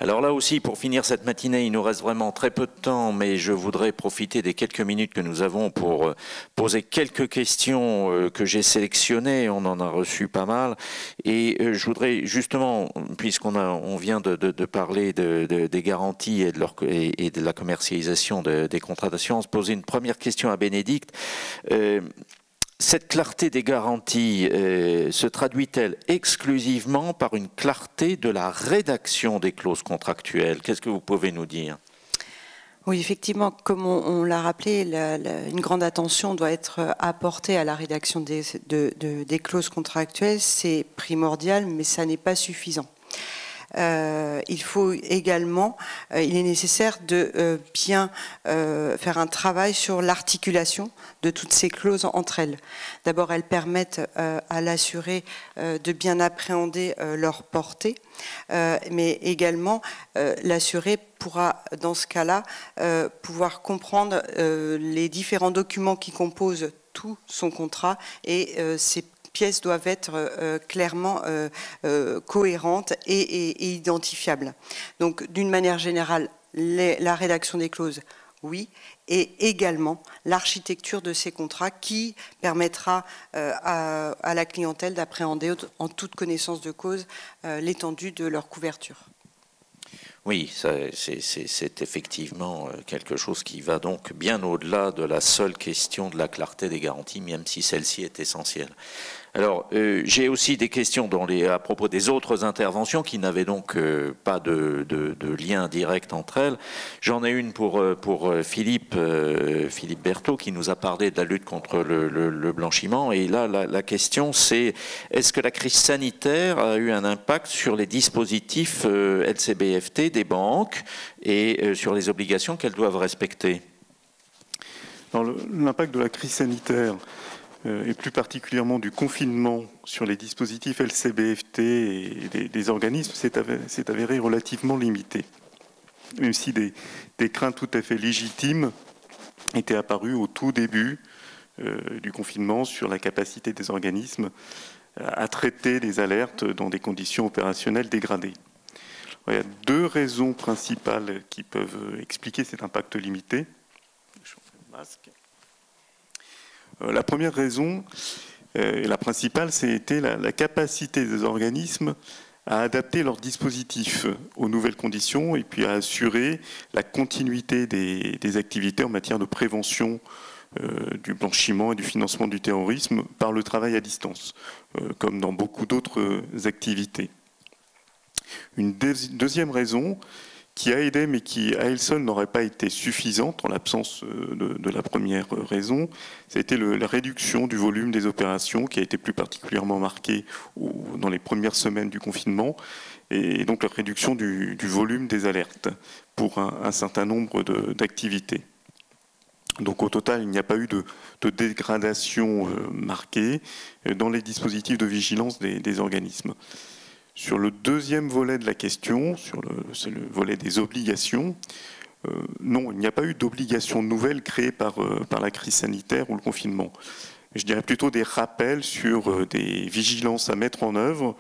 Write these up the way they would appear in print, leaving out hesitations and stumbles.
Alors là aussi, pour finir cette matinée, il nous reste vraiment très peu de temps, mais je voudrais profiter des quelques minutes que nous avons pour poser quelques questions que j'ai sélectionnées. On en a reçu pas mal. Et je voudrais justement, puisqu'on vient de parler des garanties et de la commercialisation des contrats d'assurance, poser une première question à Bénédicte. Cette clarté des garanties se traduit-elle exclusivement par une clarté de la rédaction des clauses contractuelles? Qu'est-ce que vous pouvez nous dire? Oui, effectivement, comme on l'a rappelé, une grande attention doit être apportée à la rédaction des clauses contractuelles. C'est primordial, mais ça n'est pas suffisant. Il faut également, il est nécessaire de bien faire un travail sur l'articulation de toutes ces clauses entre elles. D'abord, elles permettent à l'assuré de bien appréhender leur portée, mais également l'assuré pourra, dans ce cas-là, pouvoir comprendre les différents documents qui composent tout son contrat et ces pièces doivent être clairement cohérentes et identifiables. Donc, d'une manière générale, la rédaction des clauses, oui, et également l'architecture de ces contrats qui permettra à la clientèle d'appréhender en toute connaissance de cause l'étendue de leur couverture. Oui, c'est effectivement quelque chose qui va donc bien au-delà de la seule question de la clarté des garanties, même si celle-ci est essentielle. Alors, j'ai aussi des questions à propos des autres interventions qui n'avaient donc pas de lien direct entre elles. J'en ai une pour Philippe Berthaud qui nous a parlé de la lutte contre le blanchiment. Et là, la question c'est, est-ce que la crise sanitaire a eu un impact sur les dispositifs LCBFT des banques et sur les obligations qu'elles doivent respecter? L'impact de la crise sanitaire et plus particulièrement du confinement sur les dispositifs LCBFT et des organismes s'est avéré relativement limité. Même si des craintes tout à fait légitimes étaient apparues au tout début du confinement sur la capacité des organismes à traiter les alertes dans des conditions opérationnelles dégradées. Il y a deux raisons principales qui peuvent expliquer cet impact limité. Je refais le masque. La première raison, et la principale, c'était la capacité des organismes à adapter leurs dispositifs aux nouvelles conditions et puis à assurer la continuité des activités en matière de prévention du blanchiment et du financement du terrorisme par le travail à distance, comme dans beaucoup d'autres activités. Une deuxième raison qui a aidé, mais qui à elle seule n'aurait pas été suffisante en l'absence de la première raison, ça a été la réduction du volume des opérations qui a été plus particulièrement marquée dans les premières semaines du confinement, et donc la réduction du volume des alertes pour un certain nombre d'activités. Donc au total, il n'y a pas eu de dégradation marquée dans les dispositifs de vigilance des organismes. Sur le deuxième volet de la question, c'est le volet des obligations, non, il n'y a pas eu d'obligations nouvelles créées par la crise sanitaire ou le confinement. Je dirais plutôt des rappels sur des vigilances à mettre en œuvre,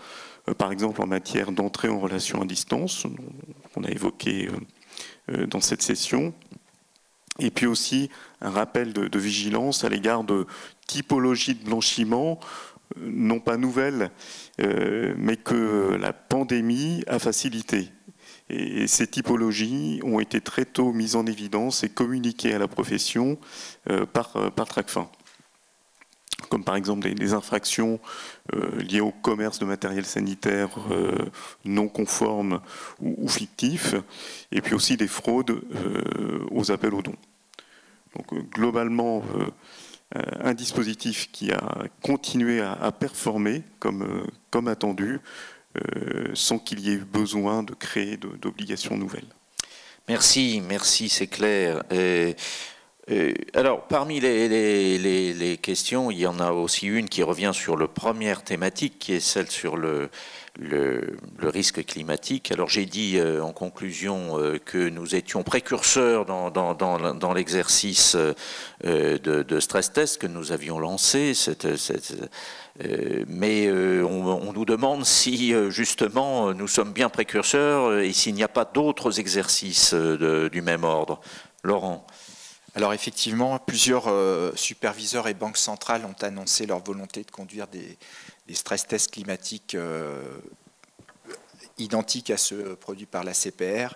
par exemple en matière d'entrée en relation à distance, qu'on a évoqué dans cette session, et puis aussi un rappel de vigilance à l'égard de typologies de blanchiment, non pas nouvelles, mais que la pandémie a facilité. Et ces typologies ont été très tôt mises en évidence et communiquées à la profession par Tracfin. Comme par exemple des infractions liées au commerce de matériel sanitaire non conforme ou fictif, et puis aussi des fraudes aux appels aux dons. Donc globalement, un dispositif qui a continué à performer comme attendu, sans qu'il y ait eu besoin de créer d'obligations nouvelles. Merci, c'est clair. Alors, parmi les questions, il y en a aussi une qui revient sur la première thématique, qui est celle sur le risque climatique. Alors, j'ai dit en conclusion que nous étions précurseurs dans l'exercice de stress test que nous avions lancé. Mais on nous demande si justement nous sommes bien précurseurs et s'il n'y a pas d'autres exercices du même ordre. Laurent. Alors effectivement, plusieurs superviseurs et banques centrales ont annoncé leur volonté de conduire des stress tests climatiques identiques à ceux produits par la CPR.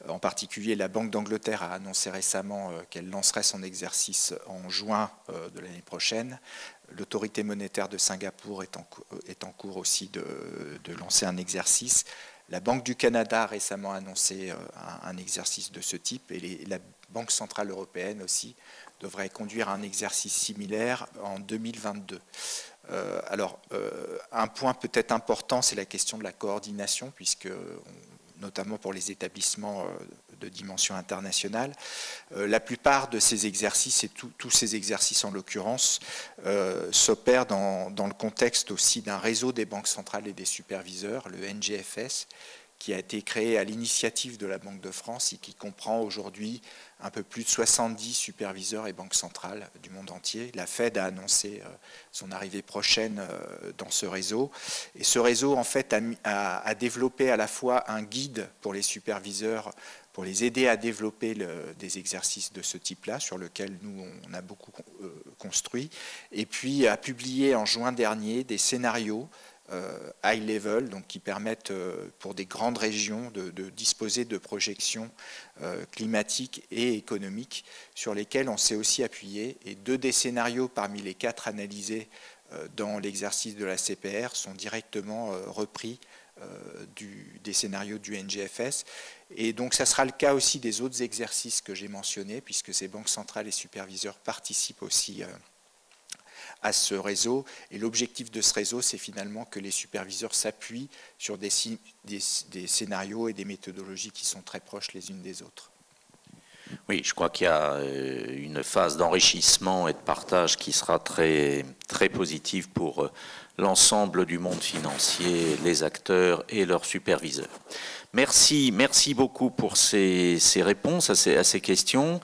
En particulier, la Banque d'Angleterre a annoncé récemment qu'elle lancerait son exercice en juin de l'année prochaine. L'autorité monétaire de Singapour est en cours aussi de lancer un exercice. La Banque du Canada a récemment annoncé un exercice de ce type et la Banque centrale européenne aussi devrait conduire un exercice similaire en 2022. Alors, un point peut-être important, c'est la question de la coordination, puisque, notamment pour les établissements de dimension internationale, la plupart de ces exercices, et tous ces exercices en l'occurrence, s'opèrent dans le contexte aussi d'un réseau des banques centrales et des superviseurs, le NGFS, qui a été créé à l'initiative de la Banque de France et qui comprend aujourd'hui un peu plus de 70 superviseurs et banques centrales du monde entier. La Fed a annoncé son arrivée prochaine dans ce réseau. Et ce réseau, en fait, a développé à la fois un guide pour les superviseurs pour les aider à développer des exercices de ce type-là, sur lequel nous, on a beaucoup construit, et puis a publié en juin dernier des scénarios high level, donc qui permettent pour des grandes régions de disposer de projections climatiques et économiques sur lesquelles on s'est aussi appuyé. Et 2 des scénarios parmi les 4 analysés dans l'exercice de la CPR sont directement repris des scénarios du NGFS. Et donc ça sera le cas aussi des autres exercices que j'ai mentionnés, puisque ces banques centrales et superviseurs participent aussi à ce réseau. Et l'objectif de ce réseau, c'est finalement que les superviseurs s'appuient sur des scénarios et des méthodologies qui sont très proches les unes des autres. Oui, je crois qu'il y a une phase d'enrichissement et de partage qui sera très, très positive pour l'ensemble du monde financier, les acteurs et leurs superviseurs. Merci beaucoup pour ces réponses à ces questions.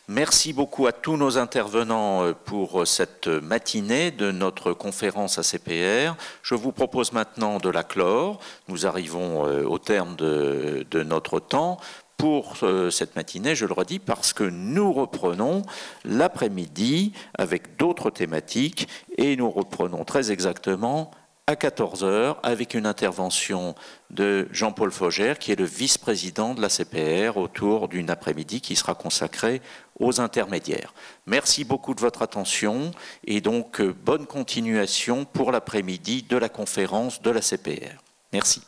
Merci beaucoup à tous nos intervenants pour cette matinée de notre conférence ACPR. Je vous propose maintenant de la clore. Nous arrivons au terme de notre temps pour cette matinée, je le redis, parce que nous reprenons l'après-midi avec d'autres thématiques et nous reprenons très exactement à 14 h avec une intervention de Jean-Paul Faugère, qui est le vice-président de la CPR, autour d'une après-midi qui sera consacrée aux intermédiaires. Merci beaucoup de votre attention et donc bonne continuation pour l'après-midi de la conférence de la CPR. Merci.